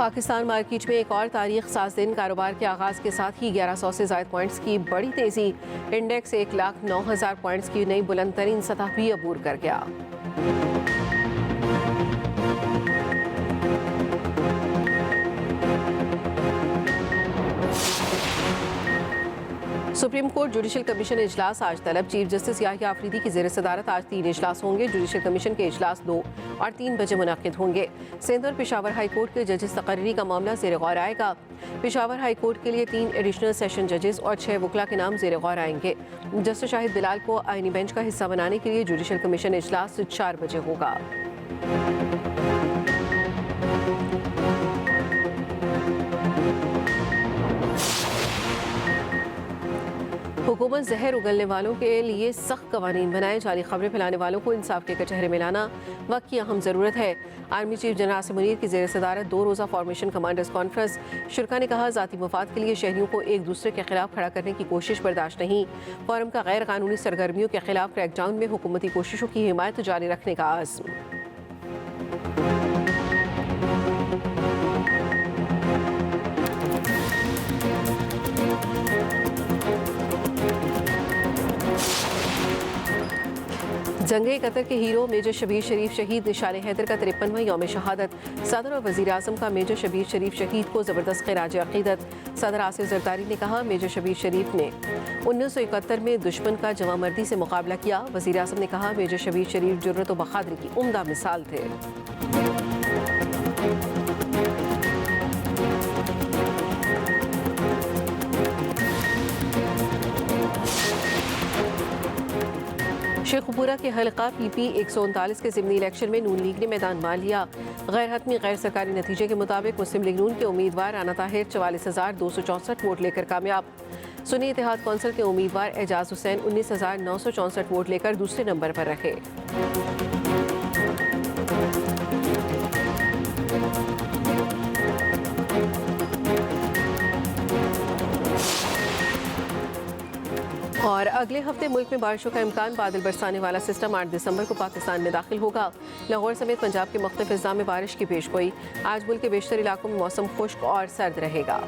Pakistan market में एक और तारीख साज दिन कारोबार के आगाज के साथ ही 1100 से ज़ायद पॉइंट्स की बड़ी तेजी। इंडेक्स 1,09,000 पॉइंट्स की नई बुलंद तरीन सतह भी अबूर कर गया। सुप्रीम कोर्ट जुडिशल कमीशन इजलास आज तलब। चीफ जस्टिस याहिया आफरीदी की ज़ेर सदारत आज 3 इजलास होंगे। जुडिशल कमीशन के इजलास 2 और 3 बजे मुनक्किद होंगे। सिंध और पेशावर हाई कोर्ट के जजेस तकर्री का मामला ज़ेर गौर आएगा। पेशावर हाई कोर्ट के लिए 3 एडिशनल सेशन जजेस और 6 वकला के नाम ज़ेर गौर आएंगे। जस्टिस शाहिद बिलाल को आईनी बेंच का हिस्सा बनाने के लिए जुडिशल कमीशन इजलास 4 बजे होगा। हुकूमत जहर उगलने वालों के लिए सख्त कवानीन बनाए। जाली खबरें फैलाने वालों को इंसाफ के कचहरे में लाना वक्त की अहम ज़रूरत है। Army chief general Asim Munir की ज़ेर सदारत 2 रोज़ा फॉर्मेशन कमांडर्स कॉन्फ्रेंस। शुरा ने कहा, ज़ाती मफाद के लिए शहरियों को एक दूसरे के खिलाफ खड़ा करने की कोशिश बर्दाश्त नहीं। फोरम का गैर कानूनी सरगर्मियों के खिलाफ क्रैकडाउन में हुकूमती कोशिशों की हिमायत जारी रखने का आज़्म। जंगे कतर के हीरो मेजर शबीर शरीफ शहीद निशान हैदर का 53वां यौम शहादत। सदर और वज़ीर आज़म का मेजर शबीर शरीफ शहीद को ज़बरदस्त खिराज अक़ीदत। सदर आसिफ ज़रदारी ने कहा, मेजर शबीर शरीफ ने 1971 में दुश्मन का जवामर्दी से मुकाबला किया। वज़ीर आज़म ने कहा, मेजर शबीर शरीफ जुर्रत व बहादुरी की उम्दा मिसाल थे। शेखुपुरा के हल्का PP 139 के ज़िमनी इलेक्शन में नून लीग ने मैदान मान लिया। गैर हतमी गैर सरकारी नतीजे के मुताबिक मुस्लिम लीग नून के उम्मीदवार राना ताहिर 44,264 वोट लेकर कामयाब। सुन्नी इत्तेहाद कौंसिल के उम्मीदवार एजाज हुसैन 19,964 वोट लेकर दूसरे नंबर पर रहे। और अगले हफ्ते मुल्क में बारिशों का इम्कान। बादल बरसाने वाला सिस्टम 8 दिसंबर को पाकिस्तान में दाखिल होगा। लाहौर समेत पंजाब के मुख्तलिफ अज़्ज़ा में बारिश की पेशगोई। आज मुल्क के बेशतर इलाकों में मौसम खुश्क और सर्द रहेगा।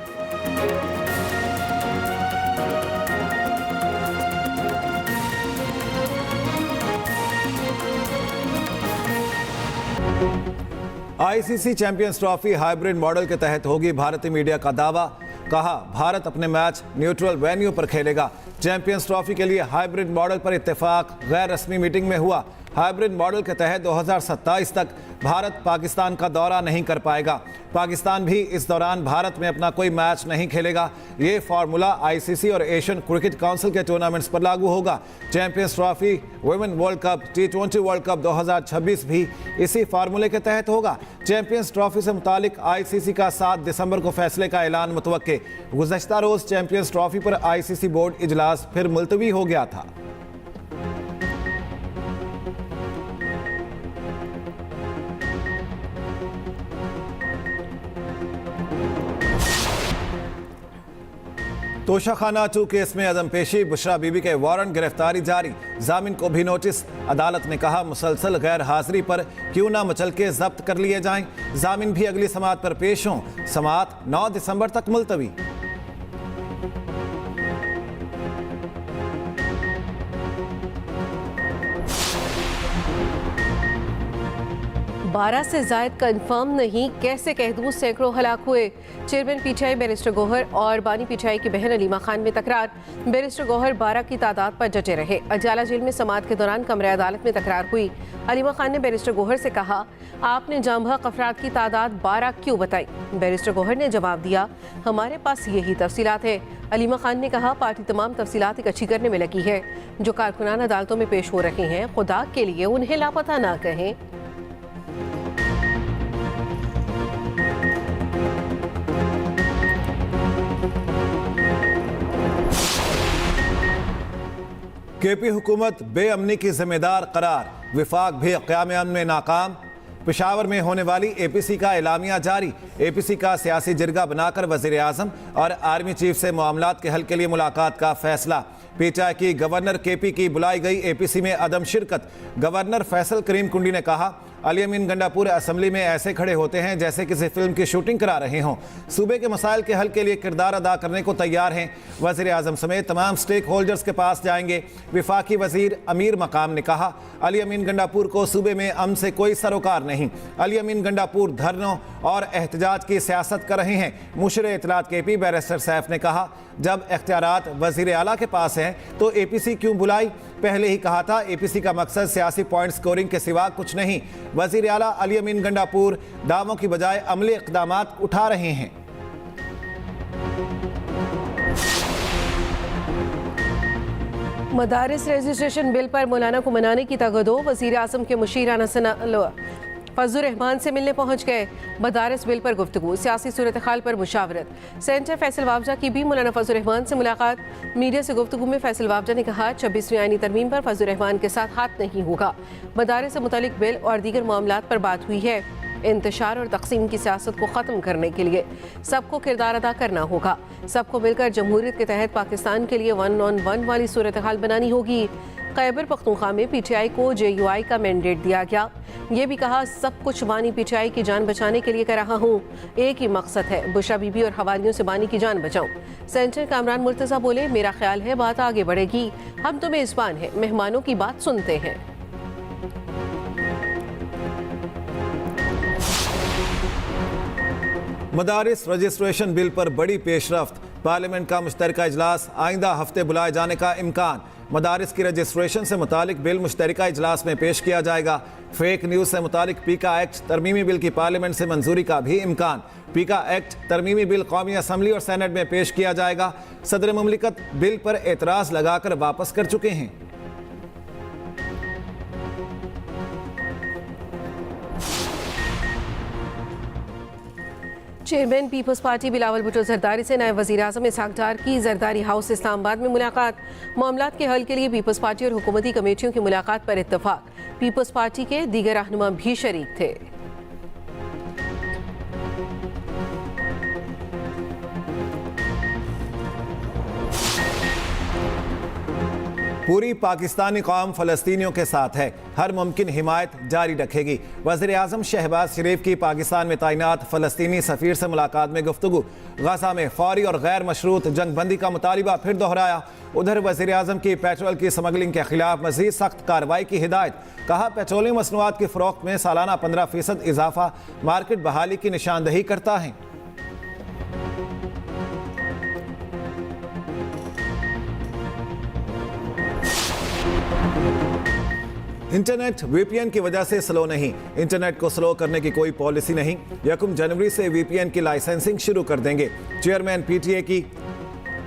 ICC champions trophy hybrid model के तहत होगी। भारतीय मीडिया का दावा। कहा, भारत अपने मैच न्यूट्रल वेन्यू पर खेलेगा। चैंपियंस ट्रॉफी के लिए हाइब्रिड मॉडल पर इत्तेफाक गैर रस्मी मीटिंग में हुआ। हाइब्रिड मॉडल के तहत 2027 तक भारत पाकिस्तान का दौरा नहीं कर पाएगा। पाकिस्तान भी इस दौरान भारत में अपना कोई मैच नहीं खेलेगा। ये फार्मूला ICC और एशियन क्रिकेट काउंसिल के टूर्नामेंट्स पर लागू होगा। Champions trophy, women world cup, T20 world cup 2026 भी इसी फार्मूले के तहत होगा। चैंपियंस ट्रॉफी से मुतालिक ICC का 7 दिसंबर को फैसले का ऐलान मुतवक्के। गुज़श्ता रोज़ चैंपियंस ट्रॉफी पर ICC बोर्ड इजलास फिर मुलतवी हो गया था। तोशाखाना 2 केस में अदम पेशी। बुशरा बीबी के वारंट गिरफ्तारी जारी। जामिन को भी नोटिस। अदालत ने कहा, मुसलसल गैर हाजिरी पर क्यों ना मचलके जब्त कर लिए जाएं। जामिन भी अगली समाअत पर पेश हों। समाअत 9 दिसंबर तक मुलतवी। 12 से ज़ायद कंफर्म नहीं, कैसे कह दूँ सैकड़ों हलाक हुए। चेयरमैन PTI बैरिस्टर गौहर और बानी PTI की बहन अलीमा खान में तकरार। बैरिस्टर गौहर 12 की तादाद पर जजे रहे। अजाला जेल में समाअत के दौरान कमरे अदालत में तकरार हुई। अलीमा खान ने बैरिस्टर गौहर से कहा, आपने जाम-बहक अफराद की तादाद 12 क्यों बताई। बैरिस्टर गौहर ने जवाब दिया, हमारे पास यही तफसीलात है। अलीमा खान ने कहा, पार्टी तमाम तफसीलात इकट्ठी करने में लगी है। जो कारकुनान अदालतों में पेश हो रहे हैं, खुदा के लिए उन्हें लापता ना कहें। KP हुकूमत बेअमनी की जिम्मेदार करार। विफाक भी क़याम अमन में नाकाम। पेशावर में होने वाली APC का एलामिया जारी। APC का सियासी जिरगा बनाकर वज़ीर आज़म और आर्मी चीफ से मामलात के हल के लिए मुलाकात का फैसला। PTI की गवर्नर KP की बुलाई गई APC में अदम शिरकत। गवर्नर फैसल करीम कुंडी ने कहा, अली अमीन गंडापुर असेंबली में ऐसे खड़े होते हैं जैसे किसी फिल्म की शूटिंग करा रहे हों। सूबे के मसाइल के हल के लिए किरदार अदा करने को तैयार हैं। वज़ीर आज़म समेत तमाम स्टेक होल्डर्स के पास जाएंगे। विफाकी वज़ीर अमीर मकाम ने कहा, अली अमीन गंडापुर को सूबे में अमन से कोई सरोकार नहीं। अली अमीन गंडापुर धरनों और एहतजाज की सियासत कर रहे हैं। मुशीर इत्तलात KP बैरिस्टर सैफ ने कहा, जब इख्तियारात वज़ीर आला के पास हैं तो APC क्यों बुलाई? पहले ही कहा था APC का मकसद सियासी पॉइंट स्कोरिंग के सिवा कुछ नहीं। वज़ीर आला अली अमीन गंडापुर दावों की बजाय अमली इक़दामात उठा रहे हैं। मदारिस रजिस्ट्रेशन बिल पर मौलाना को मनाने की तगदो। वज़ीर आज़म के मुशीर फजलुर रहमान से मिलने पहुंच गए। मदारिस बिल पर गुफ्तगू, सियासी सूरत हाल पर मुशावरत। सेंटर फैसल वावजा की भी मौलाना फजलुर रहमान से मुलाकात। मीडिया से गुफ्तगू में फैसल वावजा ने कहा, 26वीं आईनी तरमीम पर फजलुर रहमान के साथ हाथ नहीं होगा। मदारिस से मुतालिक बिल और दीगर मामलात पर बात हुई है। इंतशार और तकसीम की सियासत को ख़त्म करने के लिए सबको किरदार अदा करना होगा। सबको मिलकर जमहूरियत के तहत पाकिस्तान के लिए 1-on-1 वाली सूरत हाल बनानी होगी। खैबर पख्तूनख्वा में PTI को JUI का मैंडेट दिया गया। ये भी कहा, सब कुछ बानी PTI की जान बचाने के लिए कर रहा हूँ। एक ही मकसद है, बुशरा बीबी और हवारियों से बानी की जान बचाऊं। सेंटर कामरान मुर्तज़ा बोले, मेरा ख्याल है बात आगे बढ़ेगी। हम तो मेज़बान हैं, मेहमानों की बात सुनते हैं। मदारिस रजिस्ट्रेशन बिल पर बड़ी पेशरफ्त। पार्लियामेंट का मुश्तरका इजलास आइंदा हफ्ते बुलाए जाने का इम्कान। मदारिस की रजिस्ट्रेशन से मुतालिक बिल मुश्तरका इजलास में पेश किया जाएगा। फेक न्यूज़ से मुतालिक पीका एक्ट तरमीमी बिल की पार्लियामेंट से मंजूरी का भी इम्कान। पीका एक्ट तरमीमी बिल कौमी असम्बली और सेनेट में पेश किया जाएगा। सदर मुमलिकत बिल पर एतराज़ लगाकर वापस कर चुके हैं। Chairman peoples party Bilawal Bhutto Zardari से नायब वज़ीर आज़म इसहाक डार की जरदारी हाउस इस्लामाबाद में मुलाकात। मामलात के हल के लिए पीपल्स पार्टी और हुकूमती कमेटियों की मुलाकात पर इत्तफाक। पीपल्स पार्टी के दीगर रहनुमा भी शरीक थे। पूरी पाकिस्तानी कौम फ़लस्तीनियों के साथ है, हर मुमकिन हिमायत जारी रखेगी। वज़ीर आज़म शहबाज शरीफ की पाकिस्तान में तैनात फ़लस्तीनी सफ़ीर से मुलाकात में गुफ्तगू। गज़ा में फ़ौरी और गैर मशरूत जंग बंदी का मुतालिबा फिर दोहराया। उधर वज़ीर आज़म की पेट्रोल की स्मगलिंग के खिलाफ मज़ीद सख्त कार्रवाई की हिदायत। कहा, पेट्रोलियम मसनूआत की फ़रोख्त में सालाना 15% इजाफा मार्केट बहाली की निशानदही करता है। इंटरनेट VPN की वजह से स्लो नहीं। इंटरनेट को स्लो करने की कोई पॉलिसी नहीं। 1 जनवरी से VPN की लाइसेंसिंग शुरू कर देंगे। चेयरमैन PTA की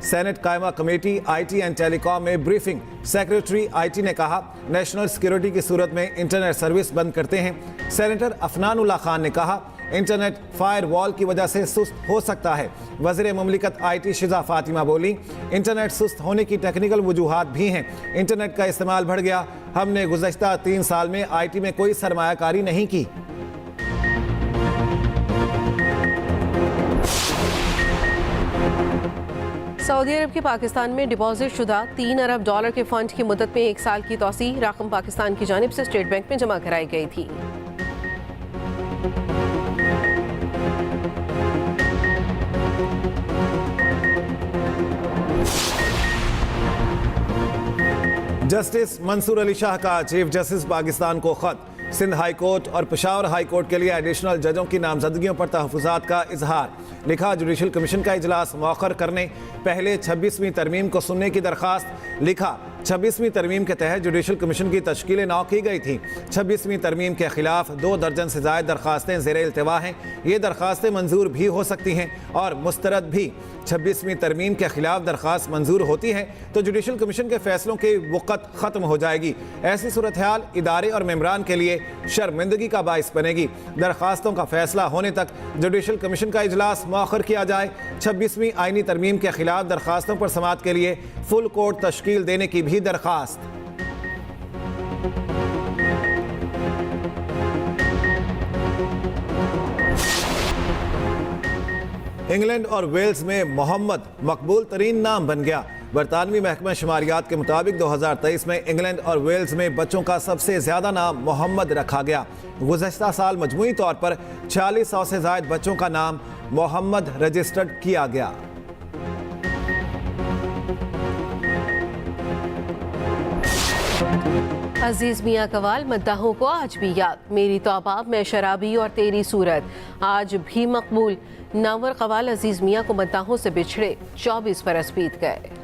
सेनेट कायमा कमेटी IT एंड टेलीकॉम में ब्रीफिंग। सेक्रेटरी IT ने कहा, नेशनल सिक्योरिटी की सूरत में इंटरनेट सर्विस बंद करते हैं। सेनेटर अफनानुल्लाह खान ने कहा, इंटरनेट फायर वॉल की वजह से सुस्त हो सकता है। वज़ीर मुमलिकत IT शिजा फातिमा बोली, इंटरनेट सुस्त होने की टेक्निकल वजूहात भी हैं। इंटरनेट का इस्तेमाल बढ़ गया। हमने गुज़श्ता 3 साल में IT में कोई सरमायाकारी नहीं की। सऊदी अरब के पाकिस्तान में डिपॉजिट शुदा $3 अरब के फंड की मुद्दत में 1 साल की तौसी। रकम पाकिस्तान की जानिब से स्टेट बैंक में जमा कराई गई थी। जस्टिस मंसूर अली शाह का चीफ जस्टिस पाकिस्तान को खत। सिंध हाई कोर्ट और पेशावर हाई कोर्ट के लिए एडिशनल जजों की नामजदगियों पर तहफ़्फ़ुज़ात का इजहार। लिखा, जुडिशल कमीशन का इजलास मौखर करने, पहले 26वीं तरमीम को सुनने की दरख्वास्त। लिखा, 26वीं तरमीम के तहत जुडिशल कमीशन की तश्कील नौ की गई थी। 26वीं तरमीम के खिलाफ 2 दर्जन से ज़ायद दरख्वास्तें ज़ेर इल्तिवा हैं। ये दरख्वास्तें मंजूर भी हो सकती हैं और मुस्तरद भी। 26वीं तरमीम के खिलाफ दरख्वास्त मंजूर होती है तो जुडिशल कमीशन के फैसलों की वक़्त ख़त्म हो जाएगी। ऐसी सूरत हाल इदारे और मेम्बरान के लिए शर्मिंदगी का बाइस बनेगी। दरख्वास्तों का फैसला होने तक जुडिशल कमीशन का इजलास मौखर किया जाए। 26वीं आइनी तरमीम के खिलाफ दरख्वास्तों पर समाअत के लिए फुल कोर्ट तश्कील देने की भी दरख्वास्त। इंग्लैंड और वेल्स में मोहम्मद मकबूल तरीन नाम बन गया। बरतानवी महकमा शुमारियात के मुताबिक 2023 में इंग्लैंड और वेल्स में बच्चों का सबसे ज्यादा नाम मोहम्मद रखा गया। गुज़श्ता साल मजमूई तौर पर 4600 से ज्यादा बच्चों का नाम मोहम्मद रजिस्टर्ड किया गया। अजीज मियां कवाल मद्दाहों को आज भी याद, मेरी तौबा मैं शराबी और तेरी सूरत आज भी मकबूल। नावर कवाल अजीज मियां को मद्दाहों से बिछड़े 24 बरस बीत गए।